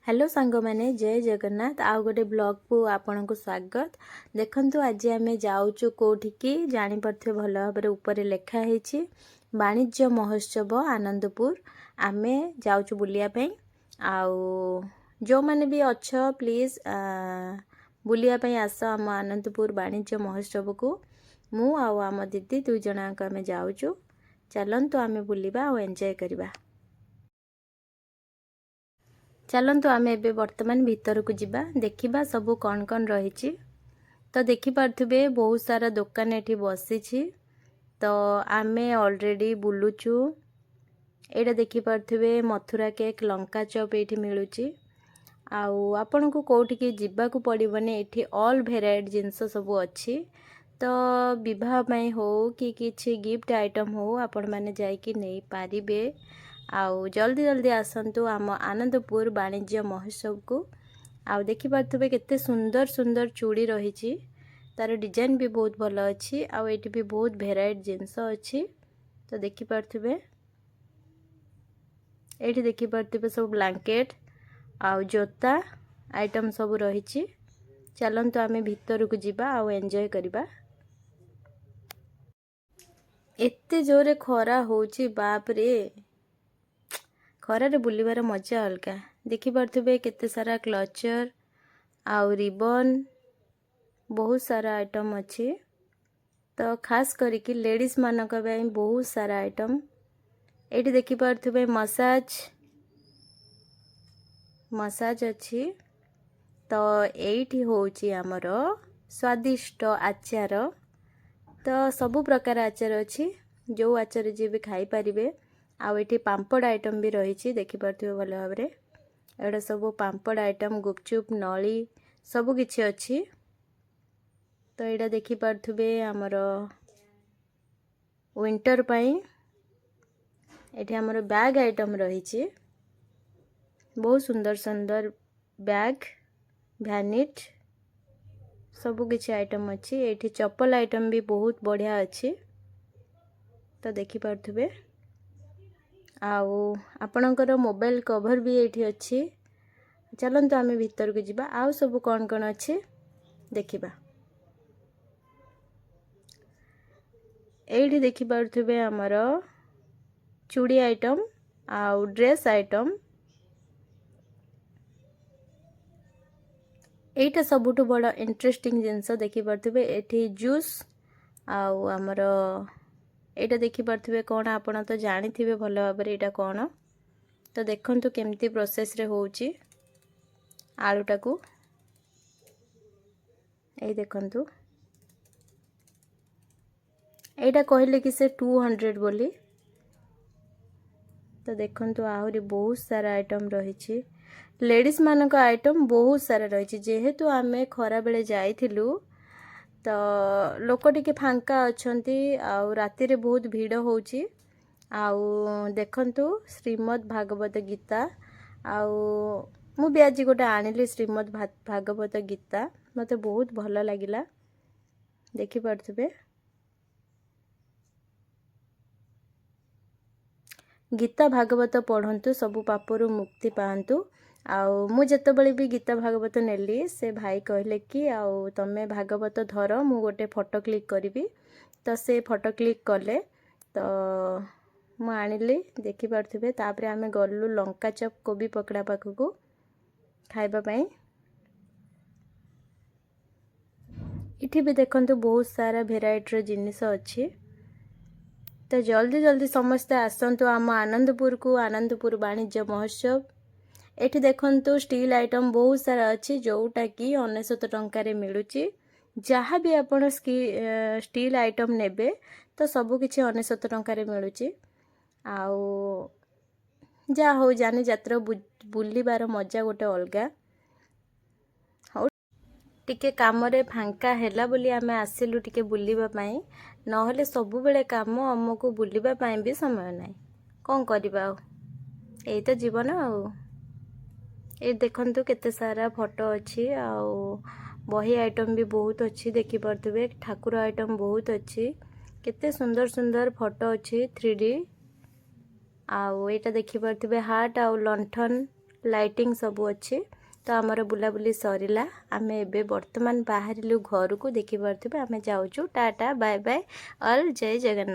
Hello सांग मैंने जय जगन्नाथ आउ गोटे ब्लॉग को आपण को स्वागत। देखंतु आज आम जाऊँ कौटिकी जापे भल भाव ऊपर लिखाही वाणिज्य महोत्सव आनंदपुर आम जाऊँ बुलियापाई। आउ जो मैंने भी अच्छ प्लीज बुलियापाई आस आम आनंदपुर वाणिज्य महोत्सव को मु आम दीदी दुई जनाक आम जाऊँ। चलतु आम बुलवा और एंजॉय करवा। चलतु आम ए बर्तमान भीतर को जिबा देखिबा सबू कौन कौन रही। तो देखिपे बहुत सारा दुकान ये बसी। तो आम ऑलरेडी बुलुचु। यहाँ देखिपे मथुरा केक लंका चप ये मिलूँ। आपण को कौटिकी जीवाकू पड़ोनी ये ऑल भेराइट जिनस सब अच्छी। तो विवाह हो कि किसी गिफ्ट आइटम हो आपण मैंने जाइकी नहीं पारिबे। आउ जल्दी जल्दी आसतु आम आनंदपुर वाणिज्य महोत्सव को। आउ देखि पार्थबे केते सुंदर सुंदर चूड़ी रही। तार डिजाइन भी बहुत भल अच्छी। आउ एटी भी बहुत भेराइट जिनस अच्छी। तो देखि पार्थबे एटी देखि पार्थबे सब ब्लैंकेट आउ जोता आइटम सब रही। चलतु आम भीतर को जिबा आउ एंजॉय करबा। एते जोरे खरा होची बाप रे। खरारे बुलिबार मजा अलग। देखिपे केते सारा क्लचर आउ रिबन बहुत सारा आइटम अच्छी। तो खास करके लेडीज मानक बहुत सारा आइटम ये देखिपे मसाज अच्छी। तो ये होची आमर स्वादिष्ट आचार। तो सबु प्रकार आचार अच्छी जो आचार जी भी खाई पारिबे। आउ ये पांपड़ आइटम भी रही। देखिपे भल भाव एटा सब पांपड़ आइटम गुपचुप नली सबु किछि अच्छी। तो यहाँ देखिपे आमर विंटर पाई ये आमर बैग आइटम रही। बहुत सुंदर सुंदर बैग भैनिट सबु किछि आइटम अच्छी। ये चप्पल आइटम भी बहुत बढ़िया अच्छी। तो देखिपे आउ आपणकर मोबाइल कवर भी ये अच्छी। चलतु आम भीतर को जिबा आउ सब कौन कौन अच्छी देखिबा। ये देखिपे आमर चूड़ी आइटम आउ ड्रेस आइटम एटा सबुठ बड़ इंटरेस्टिंग जिनस देखिपे। ये जूस आउ आमर यहाँ देखिपे कौन आपण तो जानी थे भल भाव यहाँ कौन। तो देखंतु केमती प्रोसेस रे होची आलूटा को ये देखंतु यहाँ कहले कि से 200 बोली। तो देखंतु आहरी बहुत सारा आइटम रही। लेडीज मानक आइटम बहुत सारा रही। जेहेतु आमे खरा बेले जाइथिलु तो लोक टिके फांका अच्छंती आउ राति रे बहुत भीड़ होची। आउ देखंतु श्रीमद् भागवत गीता आउ मु भी आज गोटे आनिली श्रीमद् भागवत गीता मते बहुत भल लागिला। देखि पारथबे गीता भागवत पढ़ंतु सबु पापरु मुक्ति पांतु। आउ मु जतबेले भी गीता भागवत नेली से भाई कहले कि आउ तमे भागवत धर मु गोटे फोटो क्लिक करी। तो से फोटो क्लिक कले तो मु आनिली देखि पारथबे। तापरे आमे गल्लु लंका चप कोबी पकड़ा पाखकू खाइबा पई। इठी भी देखंतु बहुत सारा भेराइटी जिनिस अच्छी। तो जल्दी जल्दी समस्ते आसतु आम आनंदपुर को आनंदपुर वाणिज्य महोत्सव। एठी देखंतु स्टील आइटम बहुत सारा अच्छी जोटा कि 99 टंकार मिलूची। जहाँ भी आपण स्टील आइटम नेबे तो सबु किछि 99 टंकार मिलूची। आउ जा हो जाने जात्रा बुलिबार मजा गोटे अलगा। टिके काम रे फांका हैला बोली आमे आसिलु टिके बुलिबा पई। नहले सबु बेले काम हमको बुलिबा पई भी समय नाही। कोन करबा ए तो जीवन आउ। ये देखंतु केते सारा फोटो अच्छी आउ बही आइटम भी बहुत अच्छी। देखि पारथबे ठाकुर आइटम बहुत अच्छी। केते सुंदर सुंदर फोटो अच्छी 3D। आउ एटा देखि पारथबे हार्ट आउ लंठन ଲାଇଟିଂ ସବୁ ଅଛି। ତ ଆମର ବୁଲାବୁଲି ସରିଲା, ଆମେ ଏବେ ବର୍ତ୍ତମାନ ବାହାରିଲୁ ଘରକୁ। ଦେଖିପାରୁଥିବେ ଆମେ ଯାଉଛୁ। ଟାଟା ବାଏ ବାଏ ଅଲ୍, ଜୟ ଜଗନ୍ନାଥ।